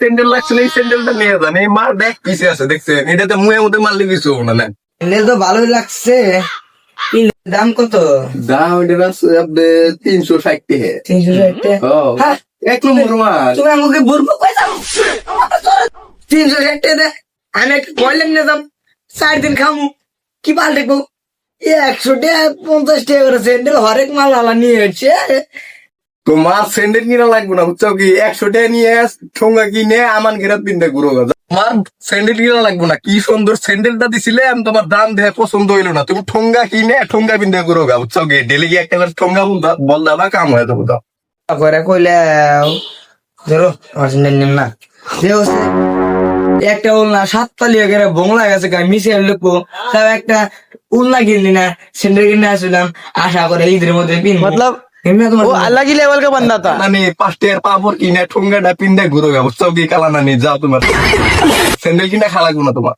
Sandal লাগছে না, এই স্যান্ডেলটা নিয়ে যান। এই মার দেখ পিছে আছে, দেখছেন? এটাতে মুয়ে মধ্যে মারলে কিছু হবে না। স্যান্ডেল তো ভালোই লাগছে, কি দাম কত? দাম এটা আছে আপনার 360 টাকা। 360 টাকা? ও, হ্যাঁ, এক নম্বর মাল। তুমি আমাকে বুঝবো কইছো 360 টাকা দে। আমি একটা কয়লেন নিলাম, 4 দিন খামু, কি পাল দেখবো 100 টাকা 50 টাকা করে স্যান্ডেল হরেক মাল আলা নিয়ে হচ্ছে। তোমার স্যান্ডেল কিনা লাগবে না, বুঝছো কি? 100 টাকা নিয়ে ঠোঙ্গা কিনে আমার ঘেরাত পিনতে ঘুরো। তোমার স্যান্ডেল কিনা লাগবে না, কি সুন্দর স্যান্ডেলটা দিছিলে, আমি তোমার দাম দেখে পছন্দ হইলো না, তুমি ঠোঙ্গা কিনে ঠোঙ্গা পিনতে ঘুরো, বুঝছো কি? ডেলি কি একটা করে ঠোঙ্গা বল দাবা কাম হয়ে যাবো। করে কইলে ধরো আমার স্যান্ডেল নিম না, যে হচ্ছে একটা উলনা 7 তালি করে বংলা গেছে গা মিশে লিখবো, তাও একটা উলনা কিনলি না, স্যান্ডেল কিনে আসলাম আশা করে ঈদের মধ্যে পিন मतलब তোমার वो अलग ही लेवल का बंदा था। নানি 5 টাকার পাপড় কিনে ঠোঙ্গাটা পিনতে ঘুরো, বুঝছো কি? কালা নানি যাও, তোমার স্যান্ডেল কিনা খাওয়া লাগবে না তোমার।